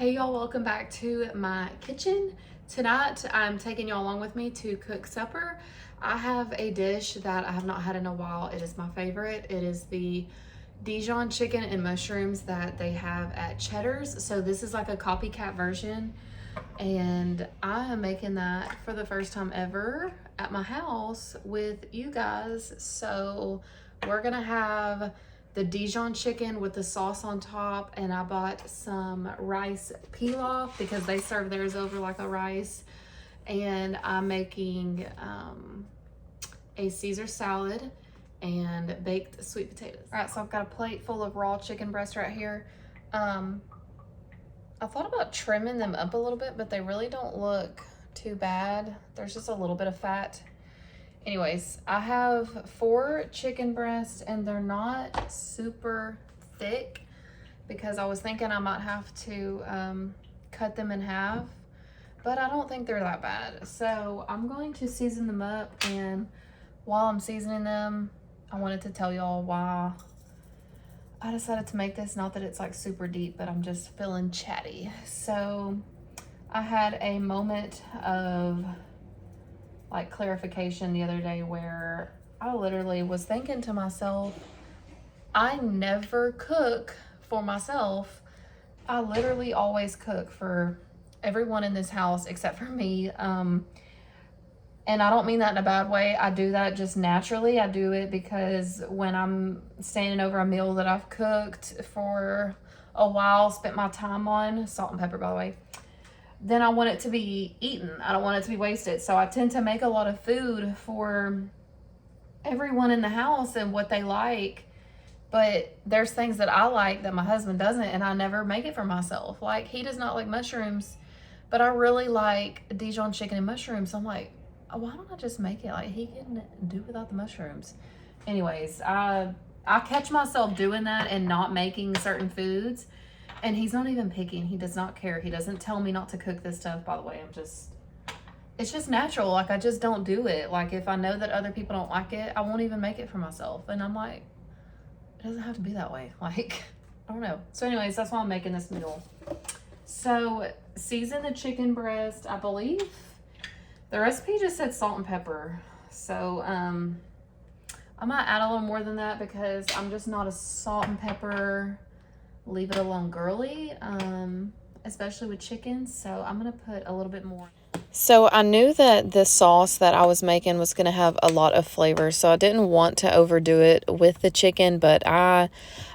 Hey y'all, welcome back to my kitchen. Tonight I'm taking y'all along with me to cook supper. I have a dish that I have not had in a while. It is my favorite. It is the Dijon chicken and mushrooms that they have at Cheddars. So this is like a copycat version, and I am making that for the first time ever at my house with you guys. So we're gonna have the Dijon chicken with the sauce on top, and I bought some rice pilaf because they serve theirs over like a rice, and I'm making a Caesar salad and baked sweet potatoes. All right, so I've got a plate full of raw chicken breast right here. I thought about trimming them up a little bit, but they really don't look too bad. There's just a little bit of fat. Anyways, I have 4 chicken breasts, and they're not super thick because I was thinking I might have to cut them in half, but I don't think they're that bad. So I'm going to season them up, and while I'm seasoning them, I wanted to tell y'all why I decided to make this. Not that it's like super deep, but I'm just feeling chatty. So I had a moment of like clarification the other day where I literally was thinking to myself, I never cook for myself. I literally always cook for everyone in this house except for me. And I don't mean that in a bad way. I do that just naturally. I do it because when I'm standing over a meal that I've cooked for a while, spent my time on, salt and pepper by the way, then I want it to be eaten. I don't want it to be wasted. So I tend to make a lot of food for everyone in the house and what they like. But there's things that I like that my husband doesn't, and I never make it for myself. Like, he does not like mushrooms, but I really like Dijon chicken and mushrooms. So I'm like, oh, why don't I just make it? Like, he can do without the mushrooms. Anyways, I catch myself doing that and not making certain foods. And he's not even picking. He does not care. He doesn't tell me not to cook this stuff, by the way. It's just natural. Like, I just don't do it. Like, if I know that other people don't like it, I won't even make it for myself. And I'm like, it doesn't have to be that way. Like, I don't know. So anyways, that's why I'm making this meal. So season the chicken breast. I believe the recipe just said salt and pepper. So I might add a little more than that because I'm just not a salt and pepper leave it alone girly, especially with chicken. So I'm gonna put a little bit more. So I knew that the sauce that I was making was gonna have a lot of flavor, so I didn't want to overdo it with the chicken, but I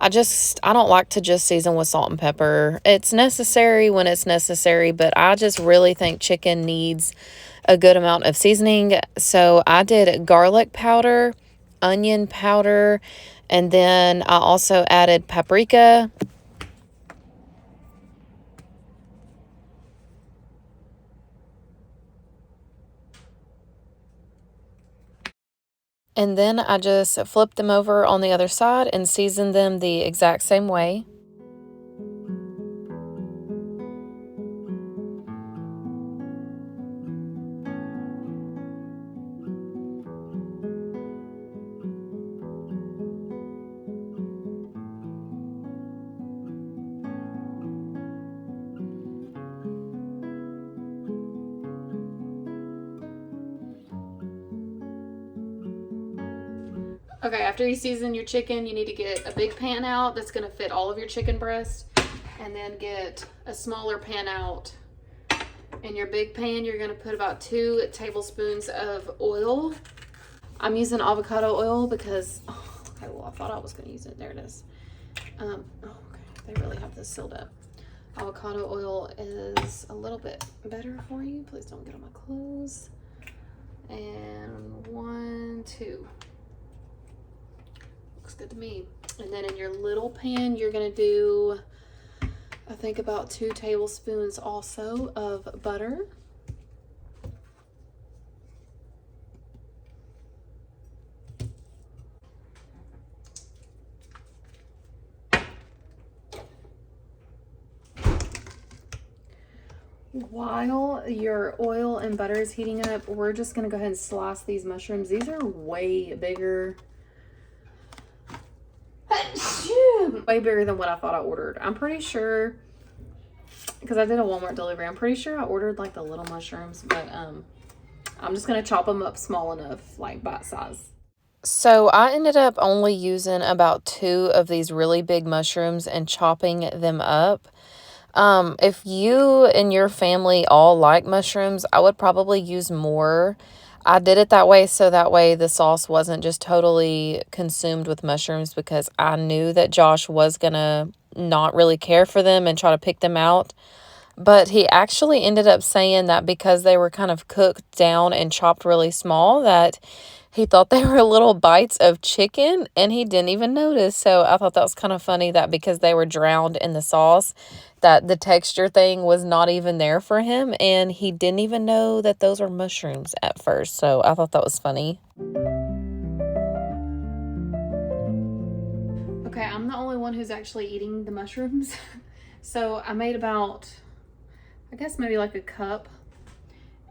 don't like to just season with salt and pepper. It's necessary when it's necessary, but I just really think chicken needs a good amount of seasoning. So I did garlic powder, onion powder, and then I also added paprika. And then I just flipped them over on the other side and seasoned them the exact same way. Okay, after you season your chicken, you need to get a big pan out that's gonna fit all of your chicken breast, and then get a smaller pan out. In your big pan, you're gonna put about 2 tablespoons of oil. I'm using avocado oil because, okay, well, I thought I was gonna use it. There it is. Okay, they really have this sealed up. Avocado oil is a little bit better for you. Please don't get on my clothes. And 1, 2. Looks good to me. And then in your little pan, you're gonna do, I think, about 2 tablespoons also of butter. While your oil and butter is heating up, we're just gonna go ahead and slice these mushrooms. These are way bigger. Way bigger than what I thought I ordered. I'm pretty sure because I did a Walmart delivery. I'm pretty sure I ordered like the little mushrooms, but I'm just gonna chop them up small enough, like bite size. So I ended up only using about 2 of these really big mushrooms and chopping them up. If you and your family all like mushrooms, I would probably use more. I did it that way so that way the sauce wasn't just totally consumed with mushrooms, because I knew that Josh was gonna not really care for them and try to pick them out. But he actually ended up saying that because they were kind of cooked down and chopped really small, that he thought they were little bites of chicken and he didn't even notice. So I thought that was kind of funny that because they were drowned in the sauce, that the texture thing was not even there for him. And he didn't even know that those were mushrooms at first. So I thought that was funny. Okay, I'm the only one who's actually eating the mushrooms. So I made about, I guess maybe like a cup.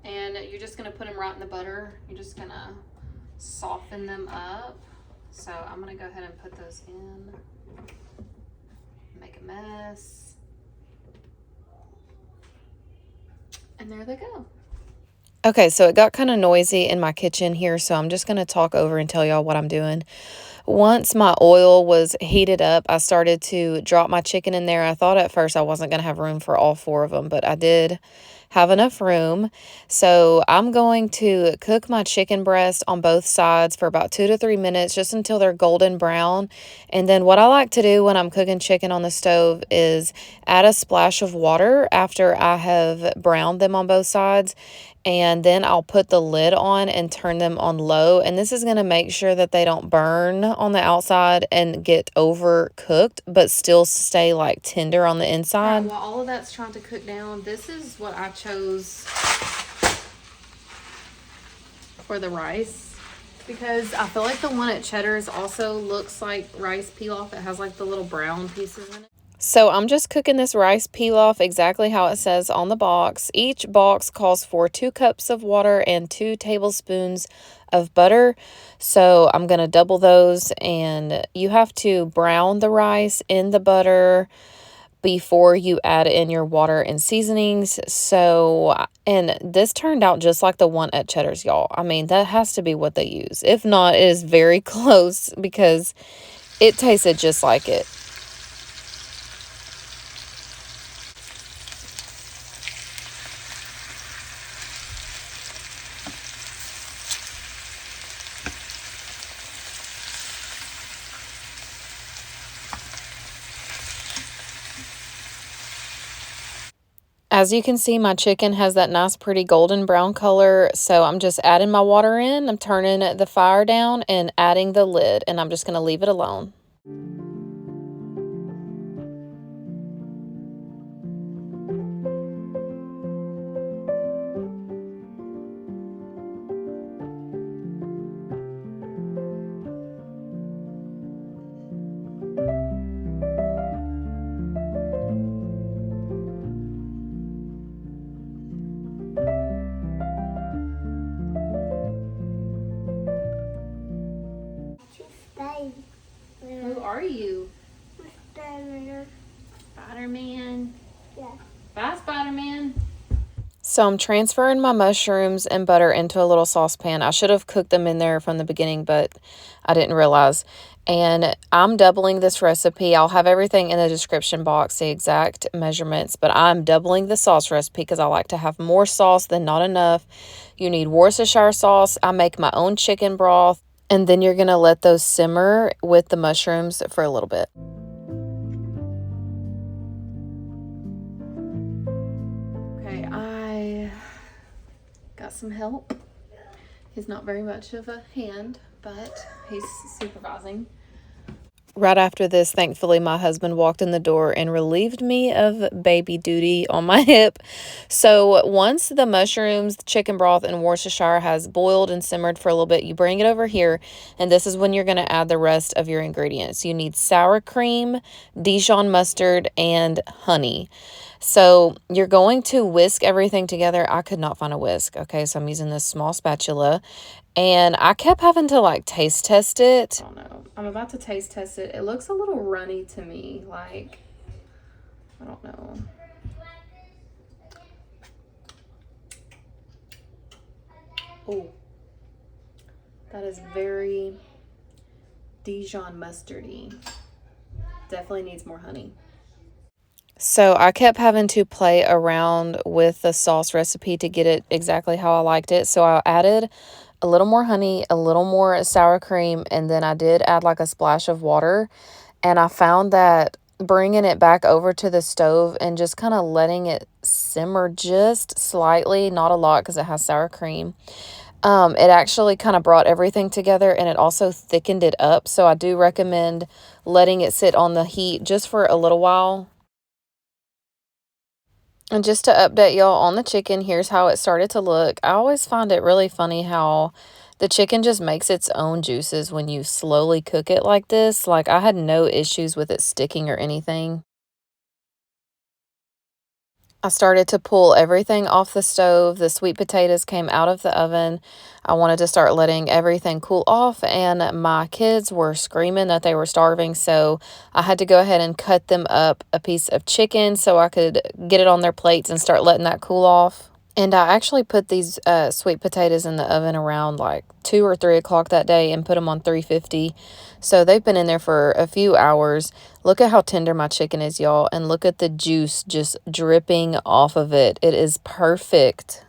And you're just gonna put them right in the butter. You're just gonna soften them up. So I'm gonna go ahead and put those in, make a mess, and there they go. Okay, so it got kind of noisy in my kitchen here, so I'm just gonna talk over and tell y'all what I'm doing. Once my oil was heated up, I started to drop my chicken in there. I thought at first I wasn't gonna have room for all 4 of them, but I did have enough room. So I'm going to cook my chicken breast on both sides for about 2 to 3 minutes, just until they're golden brown. And then what I like to do when I'm cooking chicken on the stove is add a splash of water after I have browned them on both sides. And then I'll put the lid on and turn them on low. And this is going to make sure that they don't burn on the outside and get overcooked, but still stay like tender on the inside. While all of that's trying to cook down, this is what I chose for the rice, because I feel like the one at Cheddars also looks like rice pilaf. It has like the little brown pieces in it. So I'm just cooking this rice pilaf exactly how it says on the box. Each box calls for 2 cups of water and 2 tablespoons of butter. So I'm going to double those, and you have to brown the rice in the butter before you add in your water and seasonings. So, and this turned out just like the one at Cheddars, y'all. I mean, that has to be what they use. If not, it is very close because it tasted just like it. As you can see, my chicken has that nice pretty golden brown color, so I'm just adding my water in, I'm turning the fire down and adding the lid, and I'm just going to leave it alone. Who are you? Spider-Man. Spider-Man. Yeah. Bye, Spider-Man. So I'm transferring my mushrooms and butter into a little saucepan. I should have cooked them in there from the beginning, but I didn't realize. And I'm doubling this recipe. I'll have everything in the description box, the exact measurements, but I'm doubling the sauce recipe because I like to have more sauce than not enough. You need Worcestershire sauce. I make my own chicken broth. And then you're going to let those simmer with the mushrooms for a little bit. Okay, I got some help. He's not very much of a hand, but he's supervising. Right after this, thankfully, my husband walked in the door and relieved me of baby duty on my hip. So once the mushrooms, the chicken broth, and Worcestershire has boiled and simmered for a little bit, you bring it over here, and this is when you're going to add the rest of your ingredients. You need sour cream, Dijon mustard, and honey. So you're going to whisk everything together. I could not find a whisk, okay? So I'm using this small spatula, and I kept having to, like, taste test it. I don't know. I'm about to taste test it. It looks a little runny to me. Like, I don't know. Oh, that is very Dijon mustardy. Definitely needs more honey. So I kept having to play around with the sauce recipe to get it exactly how I liked it. So I added a little more honey, a little more sour cream, and then I did add like a splash of water. And I found that bringing it back over to the stove and just kind of letting it simmer just slightly, not a lot because it has sour cream, it actually kind of brought everything together, and it also thickened it up. So I do recommend letting it sit on the heat just for a little while. And just to update y'all on the chicken, here's how it started to look. I always find it really funny how the chicken just makes its own juices when you slowly cook it like this. Like, I had no issues with it sticking or anything. I started to pull everything off the stove. The sweet potatoes came out of the oven. I wanted to start letting everything cool off, and my kids were screaming that they were starving, so I had to go ahead and cut them up a piece of chicken so I could get it on their plates and start letting that cool off. And I actually put these sweet potatoes in the oven around like 2 or 3 o'clock that day and put them on 350. So they've been in there for a few hours. Look at how tender my chicken is, y'all. And look at the juice just dripping off of it. It is perfect.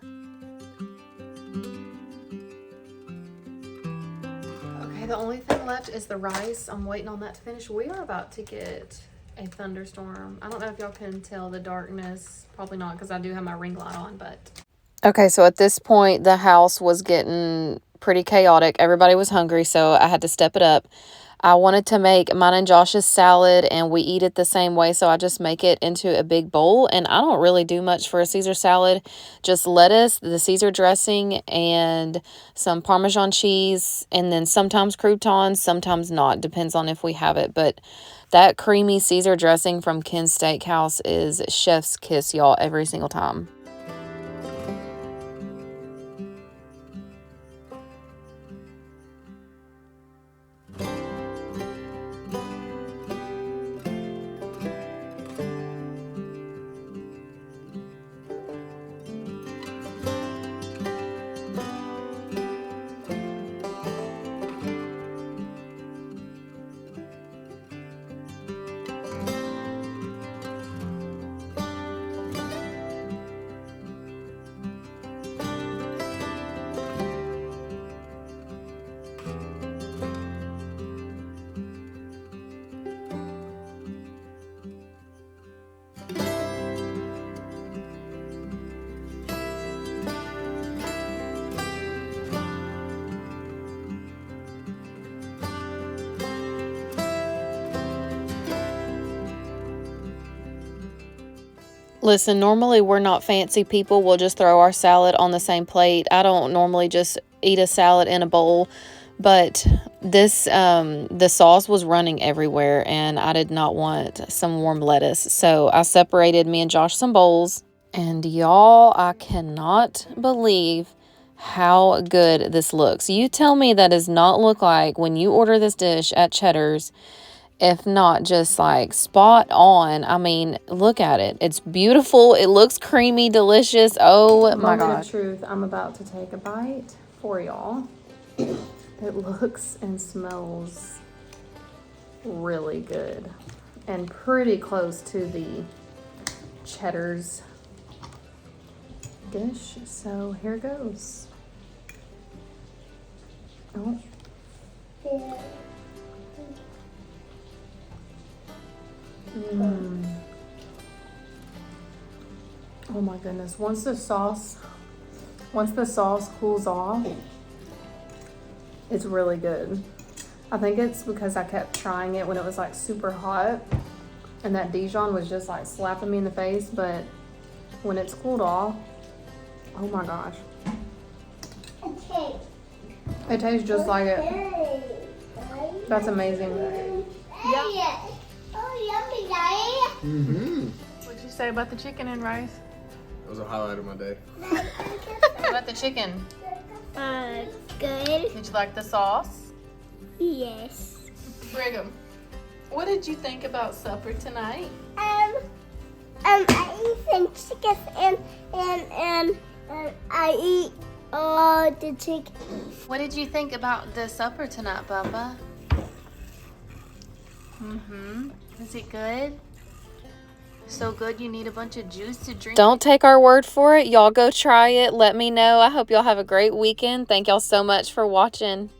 Okay, the only thing left is the rice. I'm waiting on that to finish. We are about to get a thunderstorm. I don't know if y'all can tell the darkness. Probably not, because I do have my ring light on, but... Okay, so at this point, the house was getting pretty chaotic. Everybody was hungry, so I had to step it up. I wanted to make mine and Josh's salad, and we eat it the same way, so I just make it into a big bowl. And I don't really do much for a Caesar salad. Just lettuce, the Caesar dressing, and some Parmesan cheese, and then sometimes croutons, sometimes not. Depends on if we have it. But that creamy Caesar dressing from Ken's Steakhouse is chef's kiss, y'all, every single time. Listen, normally we're not fancy people. We'll just throw our salad on the same plate. I don't normally just eat a salad in a bowl, but this, the sauce was running everywhere, and I did not want some warm lettuce. So I separated me and Josh some bowls, and y'all, I cannot believe how good this looks. You tell me that does not look like when you order this dish at Cheddars, if not just like spot on. I mean, look at it. It's beautiful. It looks creamy, delicious. Oh my gosh. Moment of truth. I'm about to take a bite for y'all. It looks and smells really good and pretty close to the Cheddars dish. So here goes. Oh. Yeah. Oh my goodness. Once the sauce cools off, it's really good. I think it's because I kept trying it when it was like super hot, and that Dijon was just like slapping me in the face, but when it's cooled off, oh my gosh. It tastes just like it. That's amazing. Yeah. Mm-hmm. What'd you say about the chicken and rice? That was a highlight of my day. What about the chicken? Good. Did you like the sauce? Yes. Brigham, what did you think about supper tonight? I eat some chicken and I eat Oh, the chicken. What did you think about the supper tonight, Bubba? Is it good? So good you need a bunch of juice to drink? Don't take our word for it. Y'all go try it. Let me know. I hope y'all have a great weekend. Thank y'all so much for watching.